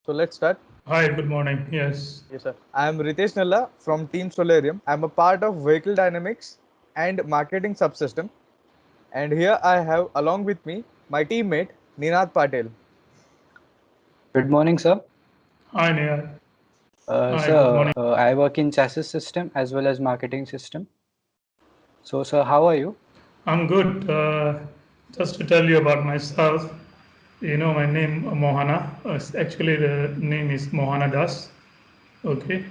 So let's start. Hi, good morning. Yes. Yes, sir. I am Ritesh Nalla from Team Solarium. I am a part of Vehicle Dynamics and Marketing Subsystem. And here I have along with me my teammate Ninad Patel. Good morning, sir. Hi, Neha. Hi, good Sir, morning. I work in chassis system as well as marketing system. So, sir, how are you? I'm good. Just to tell you about myself, my name Mohana. Actually, the name is Mohana Das. Okay.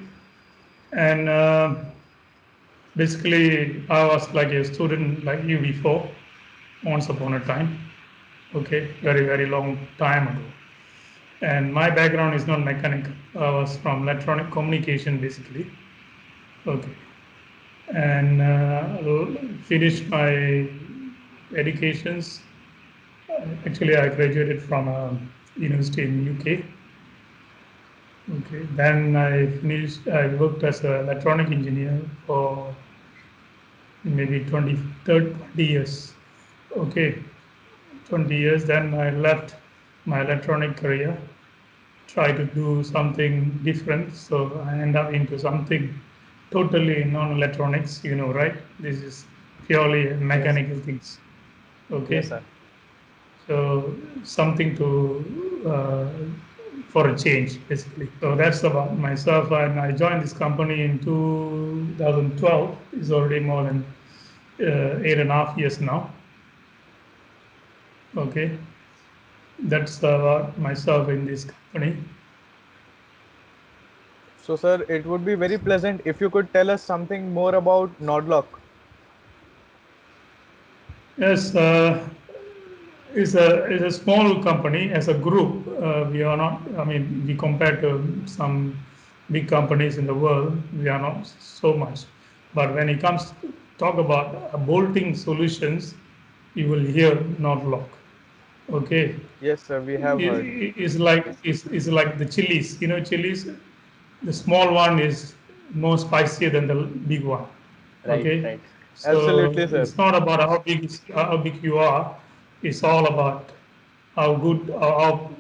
And basically, I was like a student like you before, once upon a time. Okay. Very, very long time ago. And my background is not mechanical. I was from electronic communication basically. Okay. And finished my educations. Actually, I graduated from a university in UK. Okay, then I finished. I worked as an electronic engineer for maybe 20 years. Okay, 20 years. Then I left my electronic career, tried to do something different. So I end up into something totally non-electronics. Right? This is purely Yes, mechanical things. yes, Okay, sir. so something to for a change basically. So that's about myself, and I joined this company in 2012. It's already more than 8.5 years now. Okay, that's about myself in this company. So, sir, it would be very pleasant if you could tell us something more about Nodlock. Yes, it's a small company. As a group, we are not. I mean, we compare to some big companies in the world, we are not so much. But when it comes to talk about bolting solutions, you will hear not lock. Okay, Yes, sir, we have heard. it's like the chilies. Chilies. The small one is more spicier than the big one. Right, Okay, right. Absolutely, so sir. it's not about how big you are. It's all about how good or how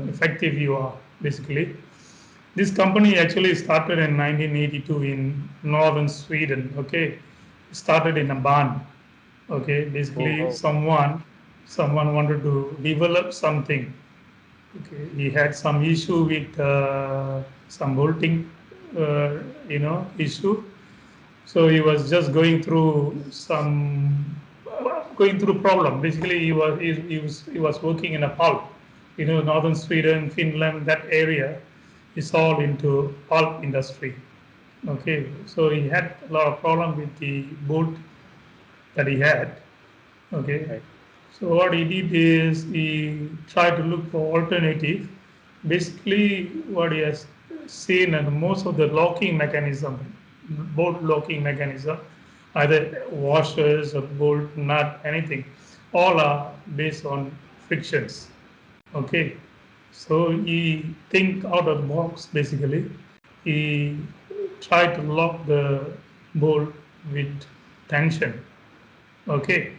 effective you are. Basically, this company actually started in 1982 in northern Sweden. Okay, it started in a barn. Okay, Oh, basically oh. someone wanted to develop something. Okay, he had some issue with some bolting, issue. So he was just going through problem. Basically, he was working in a pulp. Northern Sweden, Finland, that area is all into pulp industry. Okay, so he had a lot of problem with the bolt that he had. Okay, Right. so what he did is he tried to look for alternative. Basically, what he has seen and most of the locking mechanism, bolt locking mechanism, either washers or bolt nut, anything, all are based on frictions. Okay, so he think out of the box basically. He tried to lock the bolt with tension. Okay,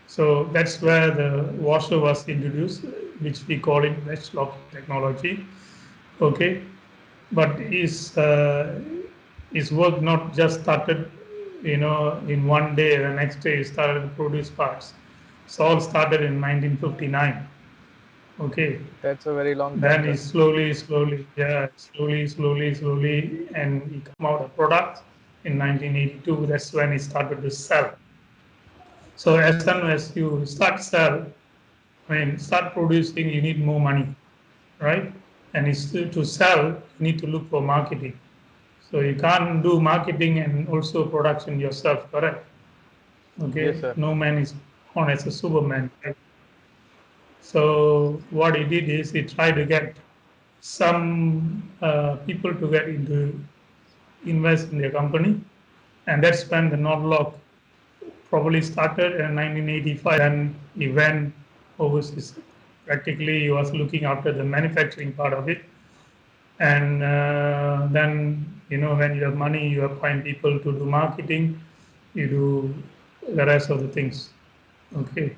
so that's where the washer was introduced, which we call it wedge locking technology. Okay, but his work not just started, in one day. The next day, he started to produce parts. It's all started in 1959. Okay, That's a very long time, then he sir. slowly, and he come out a product in 1982. That's when he started to sell. So as soon as you start producing, you need more money, right? And it's to sell, you need to look for marketing. So you can't do marketing and also production yourself, correct? Yes, Okay, sir. no man is born as a superman. Right? So what he did is he tried to get some people to get into invest in their company, and that's when the Nodlock probably started in 1985. Then he went overseas. Practically, he was looking after the manufacturing part of it. And then, when you have money, you appoint people to do marketing, you do the rest of the things. Okay.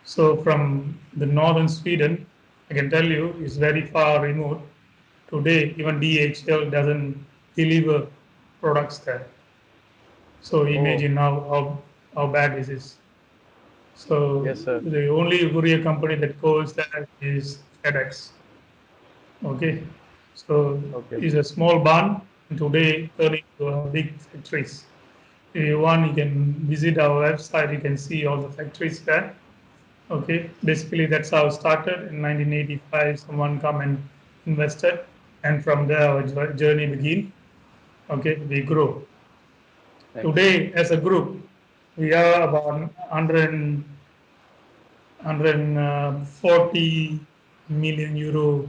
So from the northern Sweden, I can tell you, is very far remote. today even DHL doesn't deliver products there. So Oh, imagine how bad this is. So yes, sir. the only courier company that goes there is FedEx. Okay, so Okay. it's a small barn and today turning to a big factories. If you want, you can visit our website. You can see all the factories there. Okay, basically that's how it started in 1985. Someone come and invested, and from there our journey begin. Okay, we grow. Right. Today, as a group, we are about 140 million euro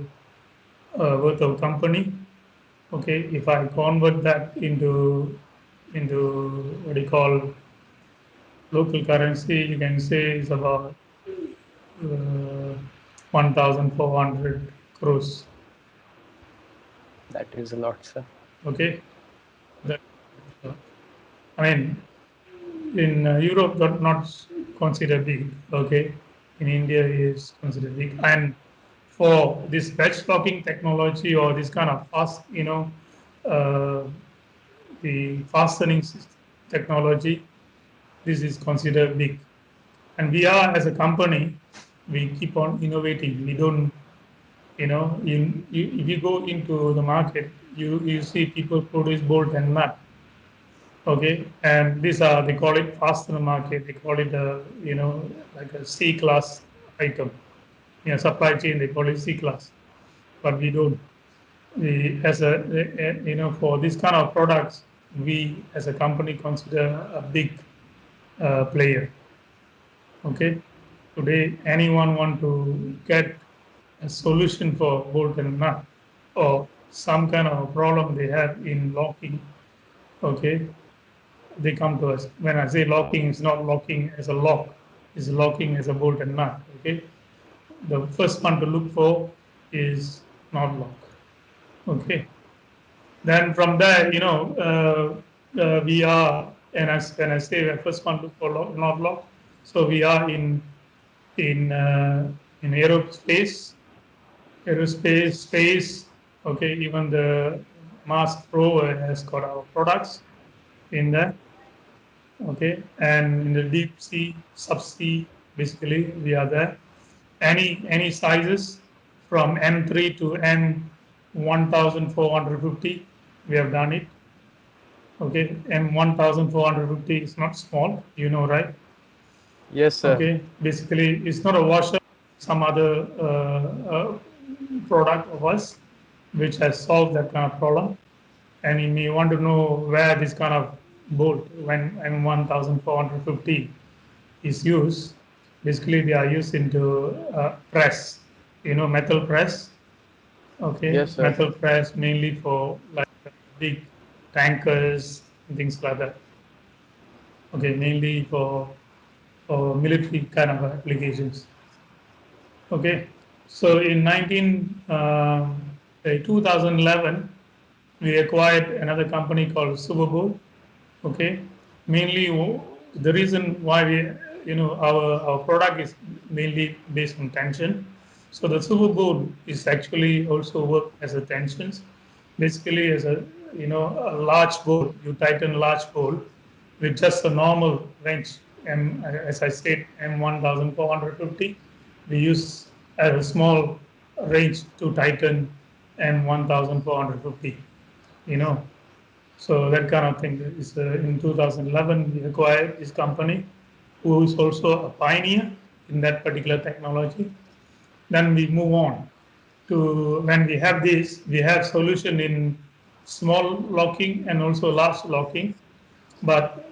worth of company. Okay, if I convert that into what do you call local currency, you can say it's about 1,400 crores. That is a lot, sir. Okay, that, uh, I mean, in Europe, that not considered big. Okay, in India is considered big, and for this batch locking technology or this kind of fast, uh, the fastening technology, this is considered big. And we are as a company, we keep on innovating. We don't, if you go into the market, you see people produce bolt and nut. Okay, and these are they call it fastener market. They call it like a C class item. Supply chain they call it C class, but we don't. We as for this kind of products, we as a company consider a big player. Okay, today anyone want to get a solution for bolt and nut or some kind of problem they have in locking. Okay, they come to us. When I say locking, it's not locking as a lock, it's locking as a bolt and nut. Okay, the first one to look for is not lock. Okay, then from there, we are, and as when I say the first one look for lock, not lock, so we are in uh, in aerospace, space. Okay, even the Mars rover has got our products in there. Okay, and in the deep sea, subsea, basically we are there. Any sizes from M3 to M1450, we have done it. Okay, M1450 is not small, right? Yes, sir. Okay, basically it's not a washer, some other product of us which has solved that kind of problem. And you may want to know where this kind of bolt when M1450 is used. Basically, they are used into press, metal press. Okay, Yes, sir. metal press mainly for like big tankers and things like that. Okay, mainly for military kind of applications. Okay, so in 2011, we acquired another company called Superbowl. Okay, mainly the reason why our product is mainly based on tension. So the Superbowl is actually also work as a tensions, basically as a large bowl. You tighten large bowl with just a normal wrench. And as I said, M1450, we use a small wrench to tighten M1450. You know, so that kind of thing is in 2011 we acquired this company, who is also a pioneer in that particular technology. Then we move on to when we have this, we have solution in small locking and also large locking. But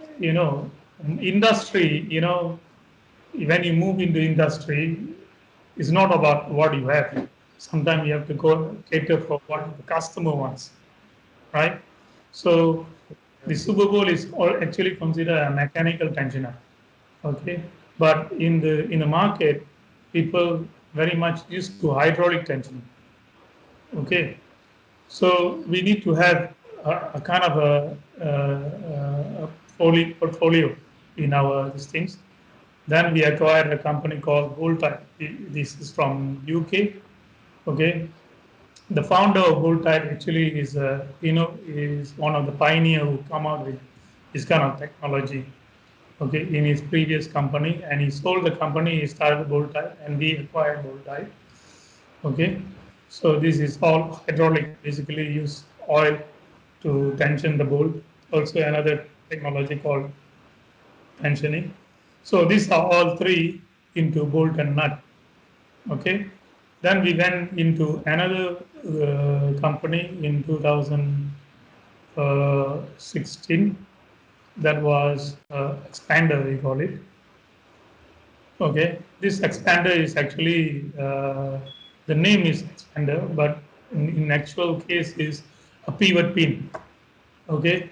industry, when you move into industry, it's not about what you have. Sometimes you have to go cater for what the customer wants, right? So the Super Bowl is actually considered a mechanical tensioner. Okay, but in the market, people very much used to hydraulic tensioning. Okay, so we need to have a kind of a portfolio in our these things. Then we acquired a company called Volta. This is from UK. Okay, The founder of bolt type actually is is one of the pioneer who come out with this kind of technology. Okay, in his previous company, and he sold the company. He started bolt type, and we acquired bolt type. Okay, so this is all hydraulic. Basically, use oil to tension the bolt. Also, another technology called tensioning. So these are all three into bolt and nut. Okay, then we went into another company in 2016. That was expander, we call it. Okay, this expander is actually the name is expander, but in actual case is a pivot pin. Okay,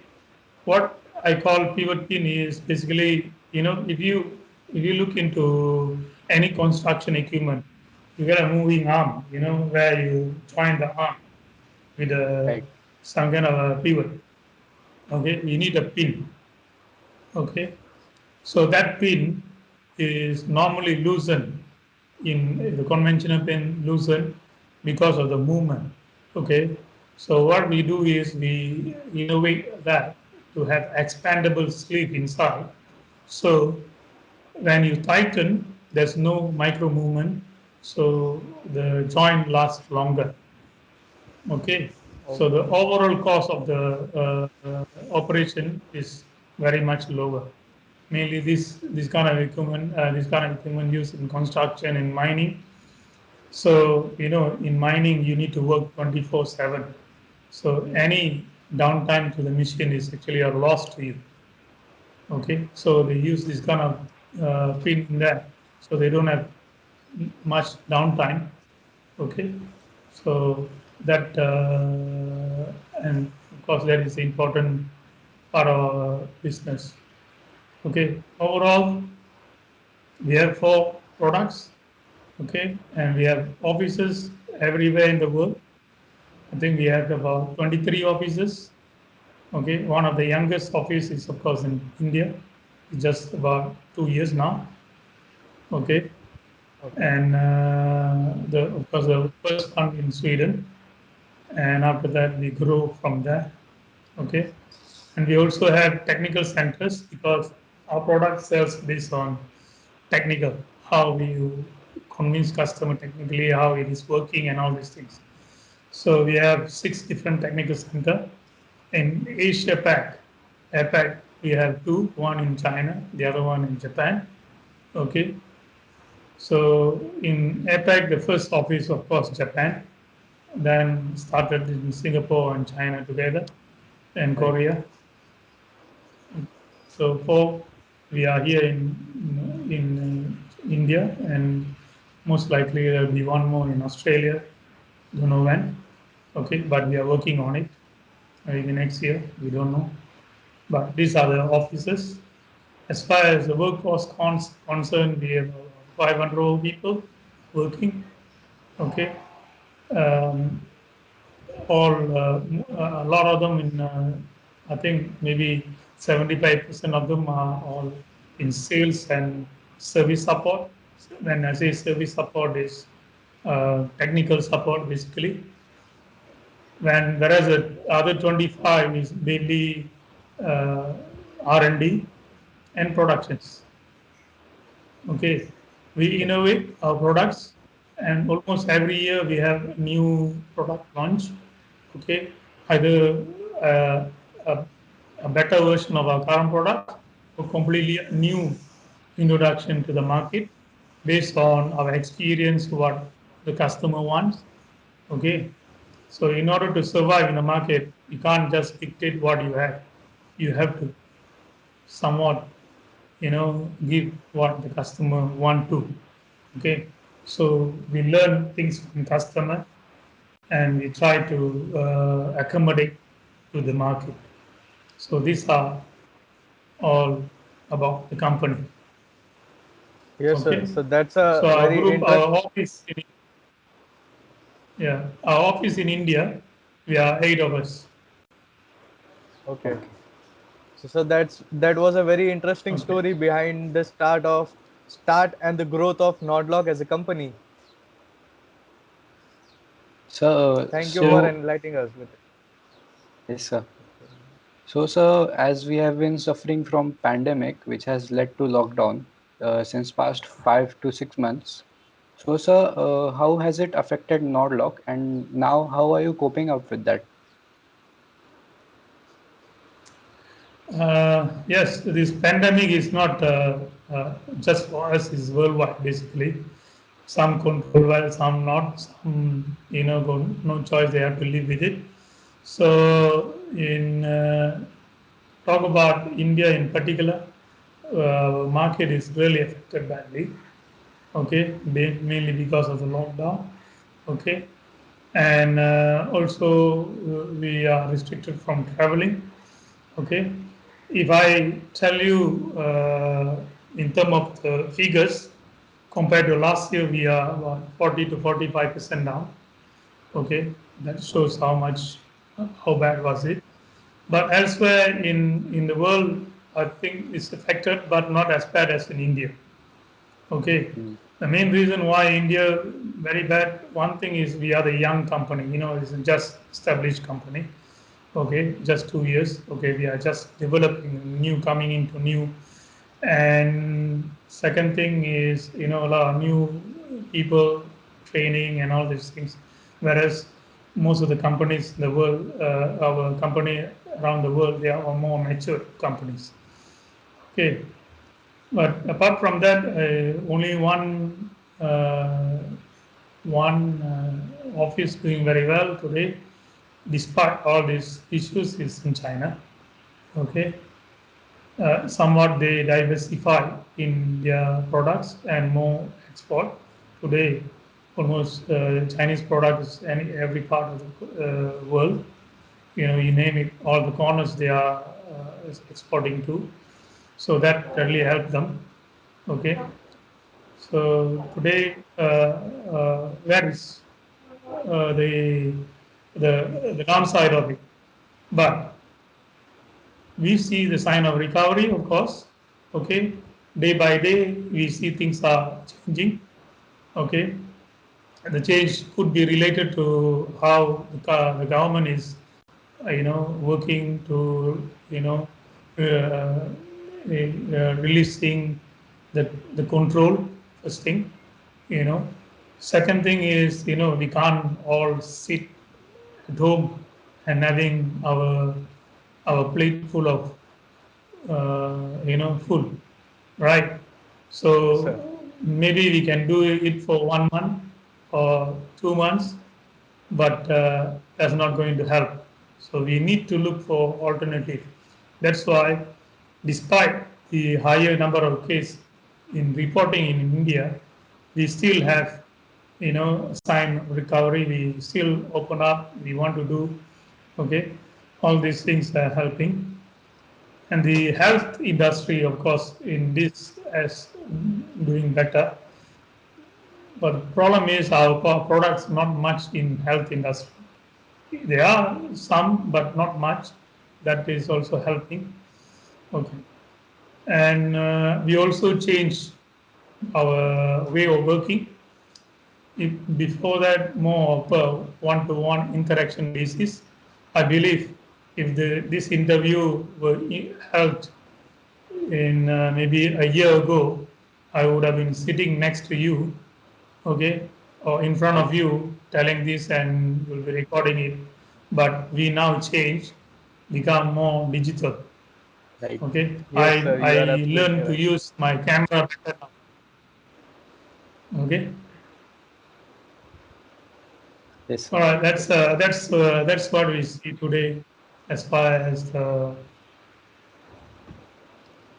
what I call pivot pin is basically, if you look into any construction equipment, you get a moving arm, where you join the arm with Right. some kind of a pivot. Okay, you need a pin. Okay, so that pin is normally loosened in the conventional pin loosened because of the movement. Okay, so what we do is we innovate that to have expandable sleeve inside. So when you tighten, there's no micro movement, so the joint lasts longer. Okay, so the Okay. overall cost of the operation is very much lower. Mainly this kind of equipment used in construction and mining. So in mining you need to work 24/7. So any downtime to the machine is actually a loss to you. Okay, so they use this kind of pin in there, so they don't have much downtime. Okay, so that and of course that is the important part of our business. Okay, overall we have four products. Okay, and we have offices everywhere in the world. I think we have about 23 offices. Okay, one of the youngest office is of course in India, just about 2 years now. Okay, Okay. and the of course the first one in Sweden, and after that we grow from there. Okay, and we also have technical centers because our product sells based on technical, how we convince customer technically how it is working and all these things. So we have 6 different technical center in Asia Pac. APAC we have two, one in China, the other one in Japan. Okay, so in APAC the first office of course Japan, then started in Singapore and China together, and Right. Korea. So four, we are here in India, and most likely there'll be one more in Australia. Don't know when. Okay, but we are working on it. Maybe next year. We don't know. But these are the offices. As far as the workforce concerned, we have 500 people working. Okay, um, all a lot of them in I think maybe 75% of them are all in sales and service support. When I say service support is technical support basically. Whereas the other 25 is mainly uh, R&D and productions. Okay, we Okay. innovate our products, and almost every year we have new product launch. Okay, either uh, a, a better version of our current product or completely new introduction to the market based on our experience, what the customer wants. Okay, so in order to survive in the market, you can't just dictate what you have. You have to somewhat give what the customer want to. Okay, so we learn things from customer, and we try to accommodate to the market. So these are all about the company. Yes, sir. Okay, So that's so a our very group, interest. our office in India, we are 8 of us. Okay. Okay. So that was a very interesting Okay. story behind the start and the growth of Nodlock as a company. So, Thank you for so enlightening us with it. yes, sir. So, sir, as we have been suffering from pandemic, which has led to lockdown since past 5 to 6 months. So, sir, how has it affected Nordlock, and now how are you coping up with that? Yes, this pandemic is not just for us; it's worldwide basically. Some control well, some not. Some no choice; they have to live with it. So, in talk about India in particular, market is really affected badly. Okay, mainly because of the lockdown. Okay, and also we are restricted from traveling. Okay, if I tell you in terms of the figures compared to last year, we are about 40 to 45% down. Okay, that shows how much, how bad was it. But elsewhere in the world, I think it's affected, but not as bad as in India. Okay, Mm, the main reason why India very bad. One thing is we are the young company. It's a just established company. Okay, just 2 years. Okay, we are just developing new, coming into new. And second thing is a lot of new people, training and all these things. Whereas most of the companies in the world, our company around the world, they are more mature companies. Okay, but apart from that, only uh, one office doing very well today, despite all these issues, is in China. Okay, somewhat they diversify in their products and more export. Today, almost Chinese products in every part of the world. You name it, all the corners they are exporting to. So that really helped them. Okay, so today, where is the downside of it? But we see the sign of recovery, of course. Okay, day by day, we see things are changing. Okay, the change could be related to how the government is, working to, releasing the control. First thing, you know. Second thing is, we can't all sit at home and having our plate full of food, right? Yes, sir. So maybe we can do it for 1 month or 2 months, but that's not going to help. So we need to look for alternative. That's why, despite the higher number of cases in reporting in India, we still have, sign of recovery. We still open up. We want to do, okay. All these things are helping, and the health industry, of course, in this is doing better. But the problem is our products not much in health industry. There are some, but not much. That is also helping. Okay, and we also changed our way of working. If before that, more of a one-to-one interaction basis, I believe if this interview were held in maybe a year ago, I would have been sitting next to you, okay, or in front of you, telling this and will be recording it. But we now change, become more digital. right. Okay, Yes, I sir. I You are absolutely learned to right. use my camera better now. Okay, Yes, all sir. right. That's what we see today, as far as the.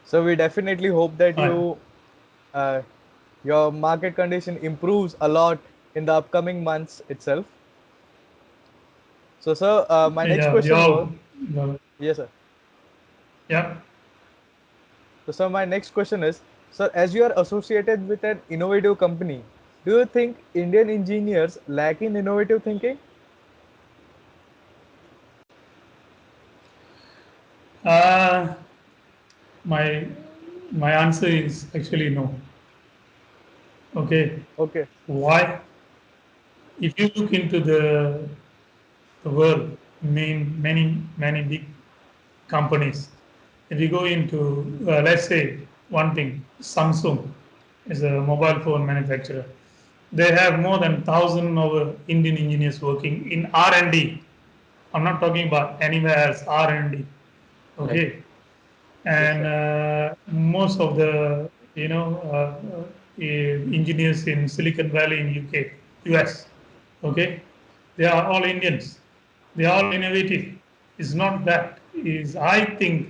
So we definitely hope that Uh, uh, your market condition improves a lot in the upcoming months itself. So, sir, my next yeah, we question was, all. Uh, yes, sir. yeah. So, sir, my next question is, sir, as you are associated with an innovative company, do you think Indian engineers lack in innovative thinking? Uh, my my answer is actually no. Okay. Okay. Why? if you look into the world, many big companies, if you go into, let's say, one thing, Samsung is a mobile phone manufacturer. They have more than 1,000 of Indian engineers working in R&D. I'm not talking about anywhere else, R&D. Right. Okay. Yes, And sir. most of the, engineers in Silicon Valley in UK, US, okay, they are all Indians. They are all innovative. It's not that. Is I think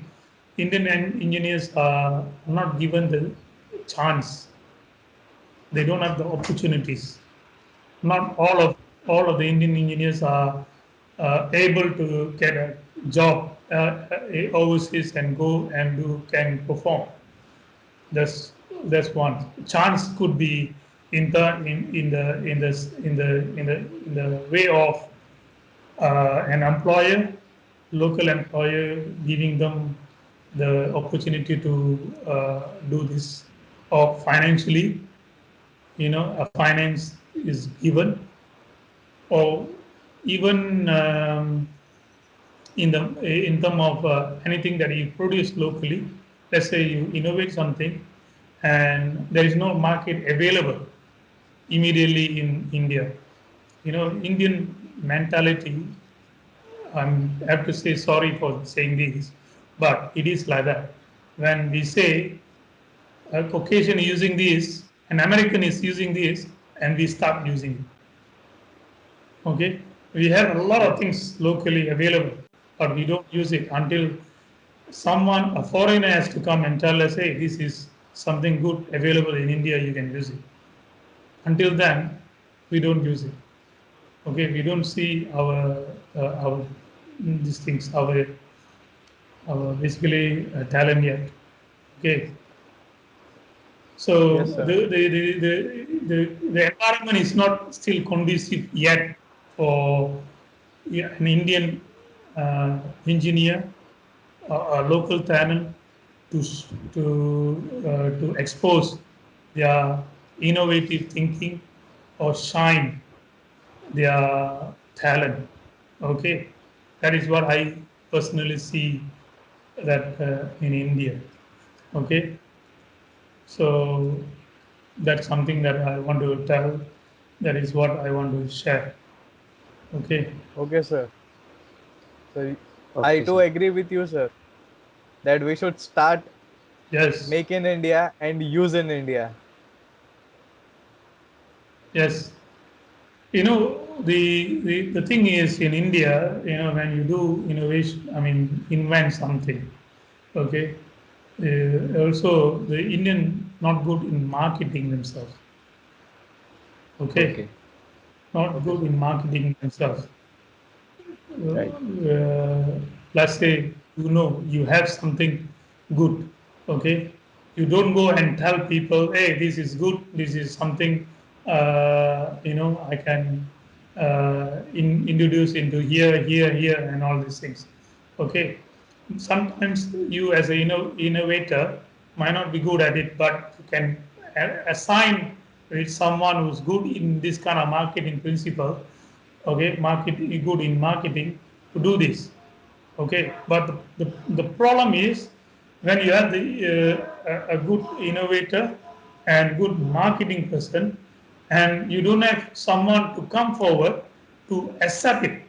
Indian engineers are not given the chance. They don't have the opportunities. Not all of the Indian engineers are able to get a job overseas and go and do can perform. That's that's one chance could be in the way of an employer, local employer giving them the opportunity to do this, or financially, a finance is given, or even in term of anything that you produce locally. Let's say you innovate something, and there is no market available immediately in India. Indian mentality. I have to say sorry for saying this, but it is like that. When we say a Caucasian is using this, an American is using this, and we start using it. Okay, we have a lot of Yes, things locally available, but we don't use it until someone, a foreigner, has to come and tell us, hey, this is something good available in India, you can use it. Until then, we don't use it. Okay, we don't see our these things, our basically talent yet. Okay, so yes, sir. the environment is not still conducive yet for an Indian engineer, a local talent, to to expose their innovative thinking or shine their talent. Okay, that is what I personally see that in India. Okay, so that's something that I want to tell. That is what I want to share. Okay. Okay, sir. So I Okay, too sir. agree with you, sir, that we should start Yes. make in India and use in India. Yes. The thing is in India, when you do innovation, I mean, invent something, okay, also the Indian not good in marketing themselves, okay, Okay. not Okay, good sir. in marketing themselves. Right. Let's say, you have something good, okay, you don't go and tell people, hey, this is good, this is something, I can introduce into here and all these things. Okay, sometimes you as a innovator might not be good at it, but you can assign with someone who's good in this kind of marketing principle, okay, marketing, good in marketing, to do this. Okay, but the problem is, when you have a good innovator and good marketing person, and you don't have someone to come forward to accept it.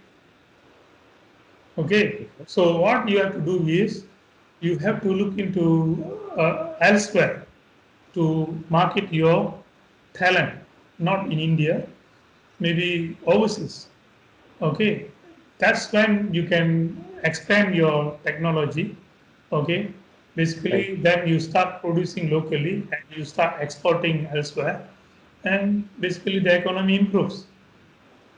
Okay, Okay, sir. so what you have to do is, you have to look into elsewhere to market your talent, not in India, maybe overseas. Okay, that's when you can expand your technology. Okay, Right. basically then you start producing locally and you start exporting elsewhere, and basically the economy improves.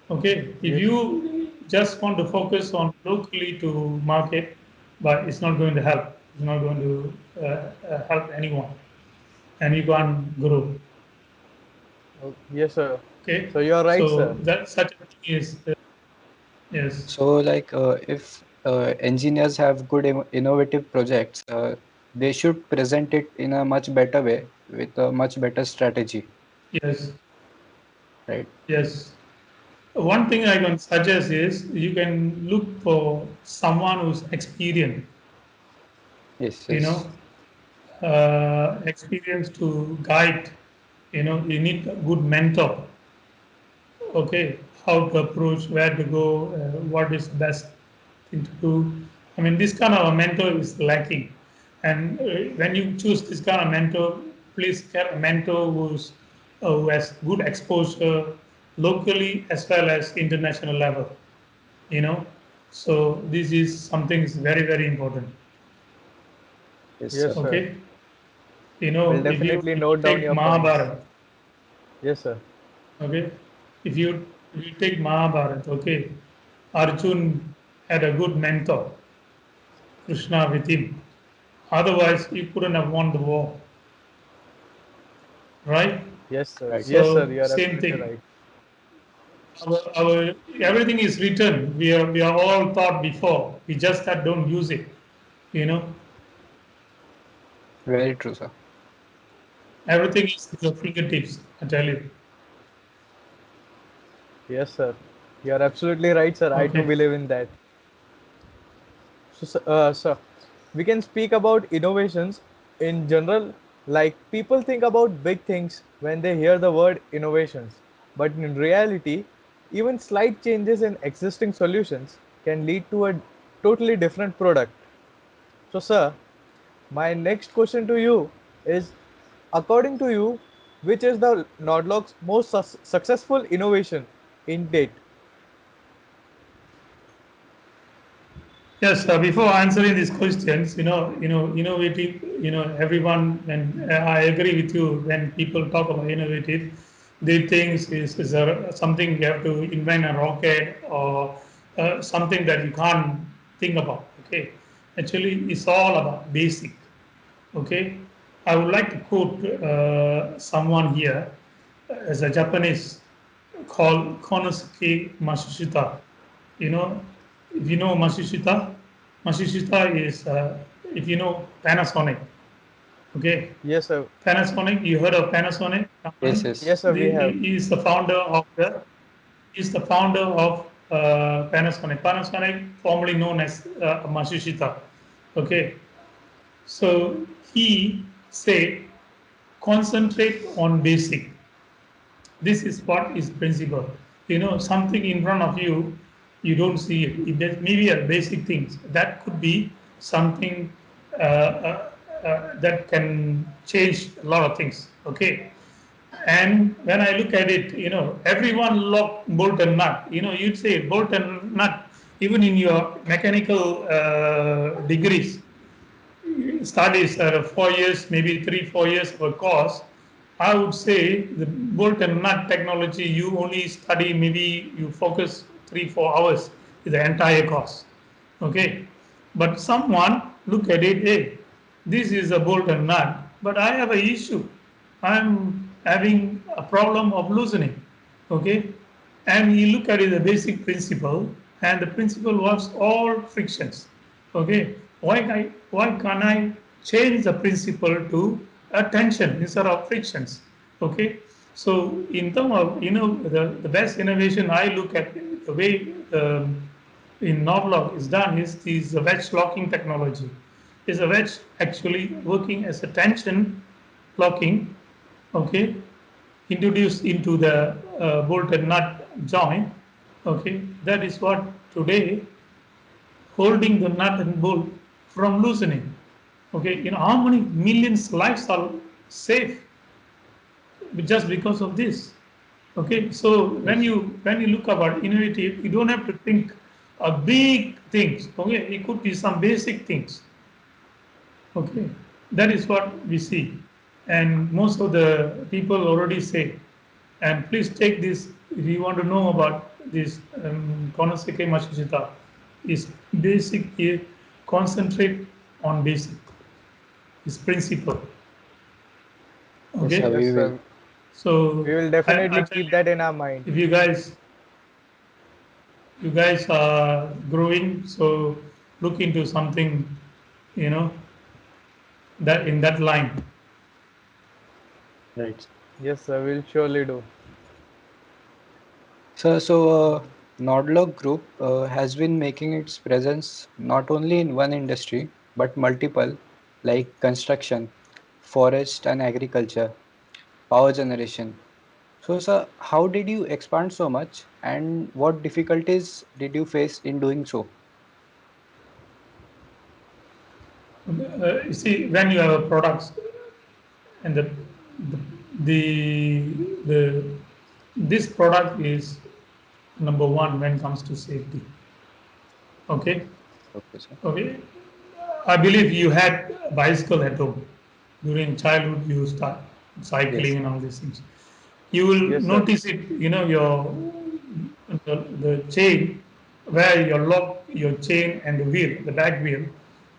Okay, if Yes, you just want to focus on locally to market, but it's not going to help. It's not going to help anyone, and you can't grow. yes, sir. Okay, So you're right, so sir. that such a thing is, yes, So, like, if engineers have good innovative projects, they should present it in a much better way with a much better strategy, yes, right? yes. One thing I can suggest is you can look for someone who's experienced, Yes, you yes. know, experience to guide. You need a good mentor. Okay, how to approach, where to go, what is the best thing to do. I mean, this kind of a mentor is lacking. And when you choose this kind of mentor, please get a mentor who has good exposure locally as well as international level. You know, so this is something is very very important. Yes, Yes, sir. sir. Okay, We'll if you definitely note down take your points. Mahabharata, Yes, sir. okay, if you take Mahabharata, okay, Arjun had a good mentor, Krishna with him. Otherwise, he couldn't have won the war, right? Yes, sir. Right. Yes, sir. So You are same absolutely thing. right. Our everything is written. We are all taught before. We just that don't use it. You know, Very true, sir. everything is at your fingertips. I tell you. Yes, sir. You are absolutely right, sir. I too Okay. believe in that. So, sir, we can speak about innovations in general. Like people think about big things when they hear the word innovations, but in reality, even slight changes in existing solutions can lead to a totally different product. So, sir, my next question to you is, according to you, which is the Nodlock's most successful innovation in date? Yes, before answering these questions, innovative, everyone, and I agree with you when people talk about innovative, they think is something you have to invent a rocket or something that you can't think about. Okay, actually, it's all about basic. Okay, I would like to quote someone here as a Japanese called Konosuke Matsushita. You know, if you know Matsushita, Matsushita is, if you know Panasonic, okay? Yes, sir. Panasonic, you heard of Panasonic Yes, company? yes. Yes, sir. We have. He is the founder of Panasonic. Panasonic, formerly known as Matsushita. Okay, so he said, concentrate on basic. This is what is principle. Something in front of you, you don't see it. It may be a basic things. That could be something that can change a lot of things. Okay. And when I look at it, everyone lock bolt and nut. You'd say bolt and nut, even in your mechanical degrees, studies 4 years, maybe 3, 4 years of a course, I would say the bolt and nut technology, you only study, maybe you focus 3, 4 hours is the entire course. Okay. But someone look at it, hey, this is a bolt and nut, but I have an issue. I'm having a problem of loosening. Okay. And you look at it, the basic principle, and the principle was all frictions. Okay, why can't I change the principle to a tension instead of frictions? Okay, so in terms of the best innovation I look at, the way in Novlock is done is this wedge locking technology. Is a wedge actually working as a tension locking? Okay, introduced into the bolt and nut joint. Okay, that is what today holding the nut and bolt from loosening. Okay, how many millions lives are saved just because of this. Okay, so when Yes. you look about innovative, you don't have to think big things. Okay, it could be some basic things. Okay, that is what we see, and most of the people already say. And please take this if you want to know about this Konoseke Matsushita. Is basic here, concentrate on basic. Is principle. Yes, sir. Okay, Yes, We will. sir. We so will I definitely tell keep you, that in our mind. if you guys are growing, so look into something, you know, that in that line. Right. Yes, sir. We'll surely do. So, Nodlock Group has been making its presence not only in one industry but multiple, like construction, forest and agriculture, power generation. So, sir, how did you expand so much, and what difficulties did you face in doing so? You see, when you have products and the the this product is number one when it comes to safety. Okay, Okay, sir. okay. I believe you had a bicycle at home during childhood. You start Yes, cycling and all these things. You will Yes, sir. notice it. You know the chain where you lock your chain and the wheel, the back wheel,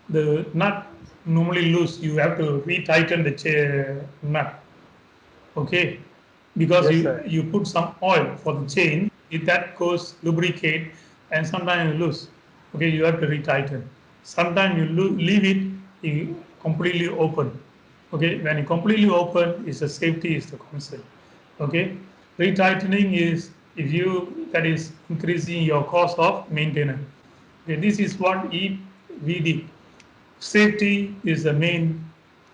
the nut normally loose. You have to retighten the nut. Okay, because Yes, you sir. you put some oil for the chain, if that goes lubricate and sometimes you lose. Okay, you have to retighten. Sometimes you leave it completely open. Okay, when you completely open, is the safety is the concern. Okay, retightening is if you that is increasing your cost of maintenance. Okay, this is what we did. Safety is the main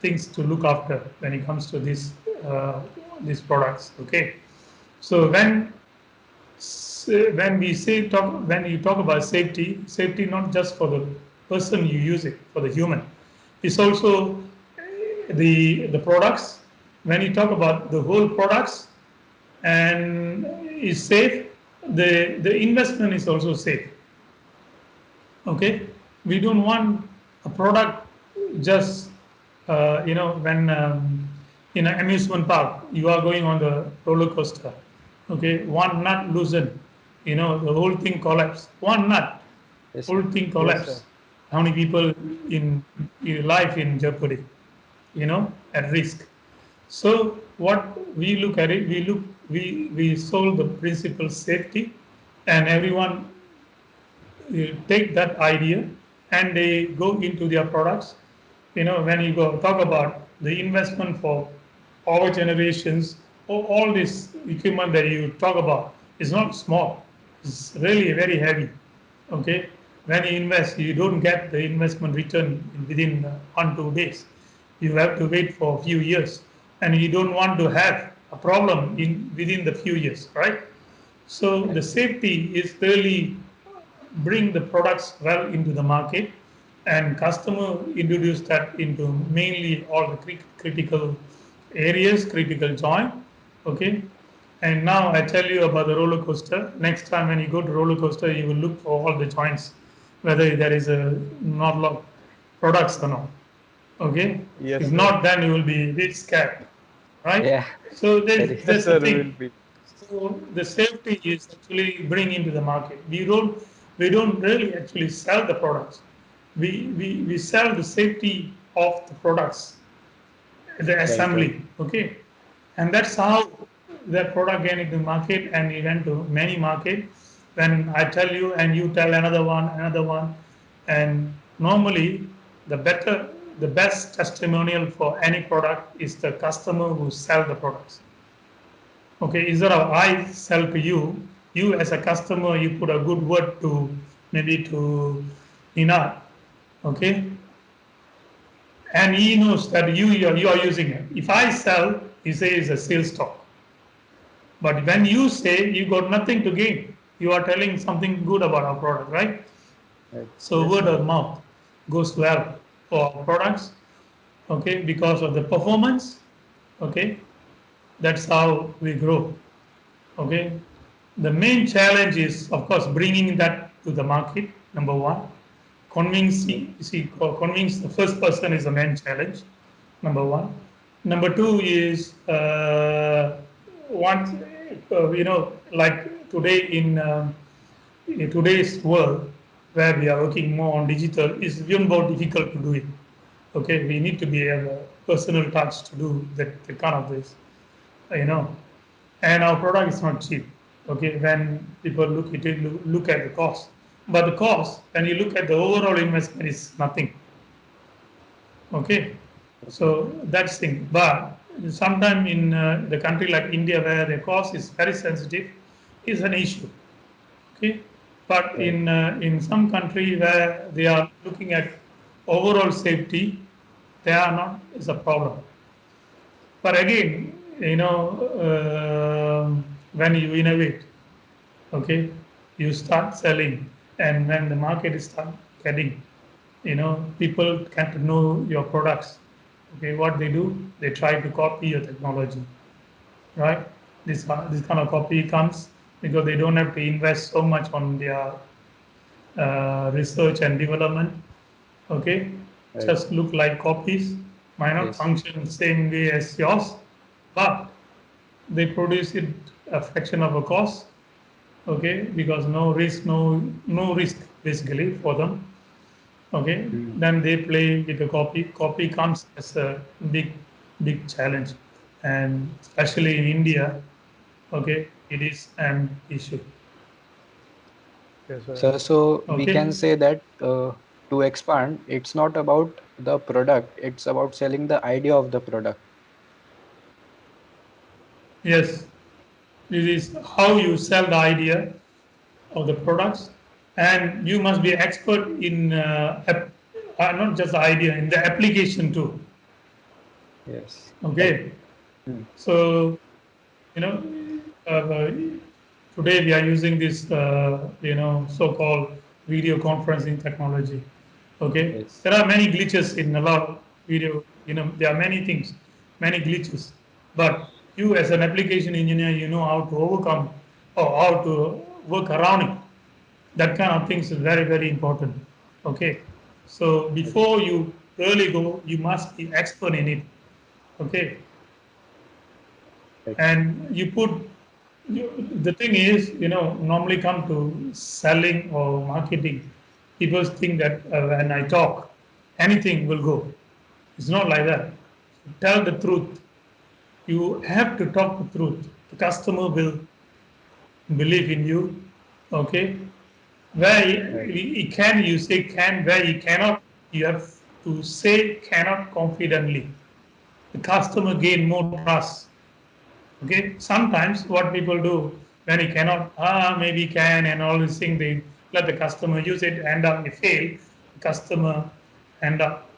things to look after when it comes to uh, these products. Okay, so when we say talk when you talk about safety, safety not just for the person you use it for the human, it's also the products. When you talk about the whole products and is safe, the investment is also safe. Okay, we don't want a product just when in an amusement park you are going on the roller coaster. Okay, one nut loosen, the whole thing collapse. One nut, yes, whole sir. thing Yes, sir. collapse. How many people in life in jeopardy, at risk. So what we look at it, we solve the principle safety, and everyone take that idea and they go into their products. When you go talk about the investment for power generations, all this equipment that you talk about is not small. It's really very heavy. Okay, when you invest, you don't get the investment return within 1 2 days. You have to wait for a few years, and you don't want to have a problem in within the few years, right? So Right. the safety is really bring the products well into the market, and customer introduce that into mainly all the critical areas, critical joint. Okay, and now I tell you about the roller coaster. Next time when you go to roller coaster, you will look for all the joints, whether there is a not lock products or not. Okay, Yes, if sir. not, then you will be a bit scared, right? Yeah, So very. Yes, that's the sir. Will thing. be. So the safety is actually bring into the market. We don't really actually sell the products. We sell the safety of the products, the Right, right. assembly. Okay, and that's how the product get into the market and it went to many market. When I tell you and you tell another one, and normally the better, the best testimonial for any product is the customer who sell the products. Okay, instead of I sell to you, you as a customer, you put a good word to maybe to Nina, okay, and he knows that you are using it. If I sell, he says it's a sales talk. But when you say you got nothing to gain, you are telling something good about our product, right? Right. So Yes, word sir. of mouth goes well for our products, okay, because of the performance, okay. That's how we grow. Okay, the main challenge is, of course, bringing that to the market. Number one, Yes. convince the first person is the main challenge. Number one. Number two is once like today in today's world where we are working more on digital, is even more difficult to do it. Okay, we need to be a personal touch to do that kind of this, you know and our product is not cheap. Okay, when people look at it, look at the cost, but the cost when you look at the overall investment is nothing. Okay, Okay. so that's thing. But sometime in the country like India where the cost is very sensitive, is an issue. Okay, but Right. in some country where they are looking at overall safety, they are not is a problem. But again, when you innovate, okay, you start selling, and when the market is start getting, people get to know your products. Okay, what they do, they try to copy your technology, right? This kind of copy comes because they don't have to invest so much on their research and development. Okay, Right. just look like copies, might not Yes. function the same way as yours, but they produce it a fraction of a cost. Okay, because no risk basically for them. Okay, Mm. then they play with the copy comes as a big challenge, and especially in India. Okay, it is an issue. Yes, sir. So we can Okay, say that to expand, it's not about the product, it's about selling the idea of the product. yes, this is how you sell the idea of the products, and you must be expert in not just the idea, in the application too. Yes. Like, Okay, mm, so you know uh, today we are using this so-called video conferencing technology. Okay, yes. there are many glitches in a lot of video. There are many things, many glitches, but you as an application engineer, you know how to overcome or how to work around it. That kind of things is very important. Okay, so before you really go, you must be expert in it. Okay, Right. and the thing is, normally come to selling or marketing, people think that when I talk, anything will go. It's not like that. Tell the truth. You have to talk the truth. The customer will believe in you. Okay, where Right. he can, you say can, where he cannot, you have to say cannot confidently. The customer gain more trust. Okay, sometimes what people do when he cannot, maybe can, and all these things, they let the customer use it, end up they fail. The customer end up,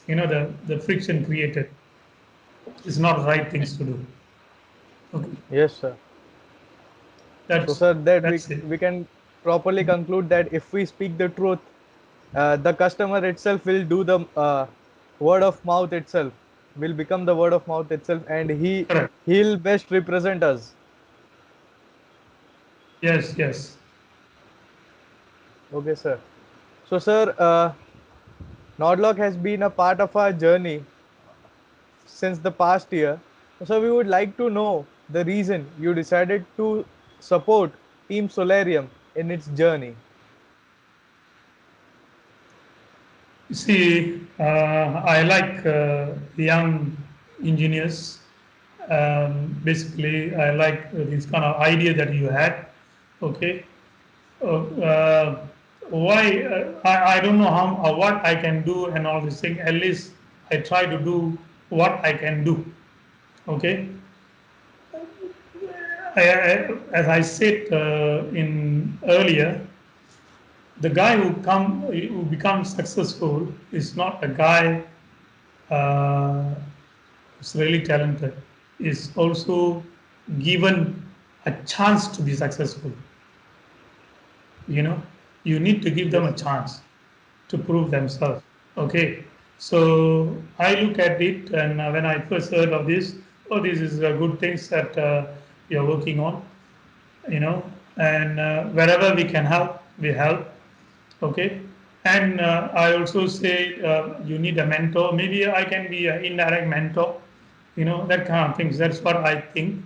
the friction created is not the right things to do. Okay, Yes, sir. So, that's sir, that we that's it. we can properly conclude that if we speak the truth, the customer itself will do the word of mouth itself, will become the word of mouth itself, and Correct. he'll best represent us. Yes, yes. Okay, sir. So, sir, Nodlock has been a part of our journey since the past year. So, we would like to know the reason you decided to support Team Solarium in its journey. You see, I like young engineers. Basically, I like this kind of idea that you had. Okay, uh, why I don't know how what I can do and all these things. At least I try to do what I can do. Okay, as I said in earlier, the guy who becomes successful is not a guy uh, who's really talented. Is also given a chance to be successful. You know, you need to give them Yes, a sir. chance to prove themselves. Okay, so I look at it, and when I first heard of this, oh, this is a good things that you're working on, and wherever we can help, we help. Okay, and I also say you need a mentor. Maybe I can be an indirect mentor, that kind of things. That's what I think.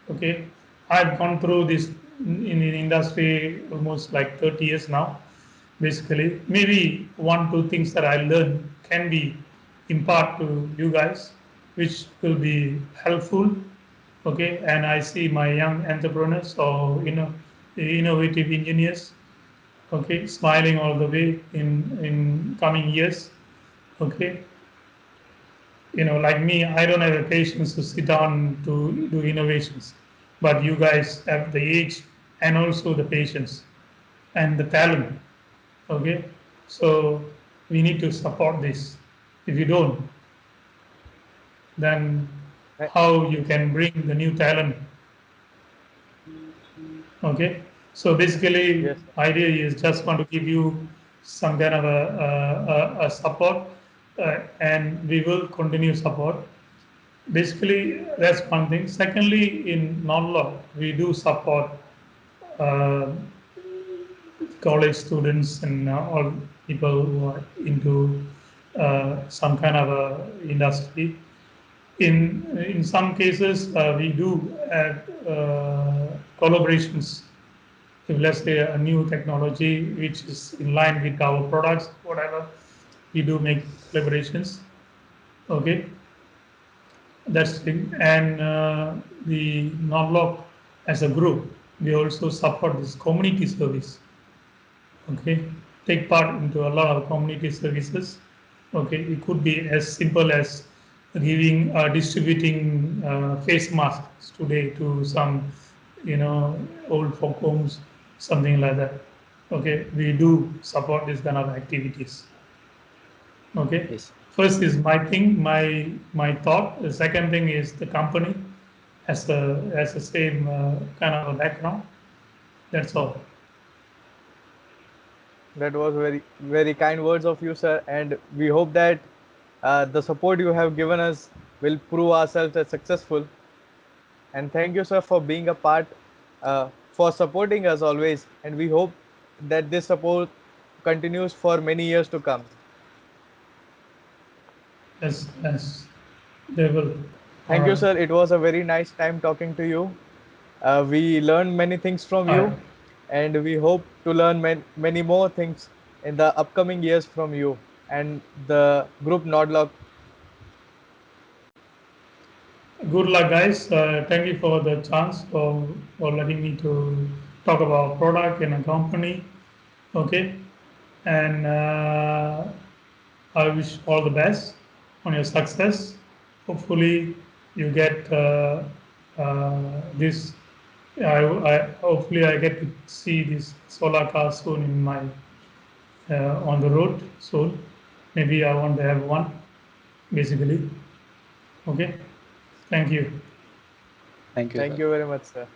Okay, I've gone through this in the industry almost like 30 years now. Basically, maybe one, two things that I learned can be impart to you guys, which will be helpful. Okay, and I see my young entrepreneurs or innovative engineers, okay, smiling all the way in coming years. Okay, like me, I don't have the patience to sit down to do innovations, but you guys have the age and also the patience and the talent. Okay, so we need to support this. If you don't, then Eh, how you yes, can bring the new talent? Okay, so basically, yes, sir. idea is just want to give you some kind of a support, and we will continue support. Basically, that's one thing. Secondly, in non-law, we do support uh, college students and all people who are into some kind of a industry. In some cases, we do have collaborations. If let's say a new technology which is in line with our products, whatever, we do make collaborations. Okay, that's the thing. And the non-block as a group, we also support this community service. Okay, take part into a lot of community services. Okay, it could be as simple as giving distributing face masks today to some old folk homes, something like that. Okay, we do support this kind of activities. Okay, Yes. first is my thing, my thought. The second thing is the company as the same kind of a background. That's all. That was very, very kind words of you, sir. And we hope that the support you have given us will prove ourselves as successful. And thank you, sir, for being a part, for supporting us always. And we hope that this support continues for many years to come. Yes, they will. All Thank you, right. sir. It was a very nice time talking to you. We learned many things from All right. you, and we hope to learn many more things in the upcoming years from you and the group Nodlock. Good luck, guys. Thank you for the chance for letting me to talk about product and a company. Okay, and I wish all the best on your success. Hopefully, you get this. Hopefully I get to see this solar car soon in my on the road soon. Maybe I want to have one. Basically, okay. Thank you. Thank you, Thank sir. you very much, sir.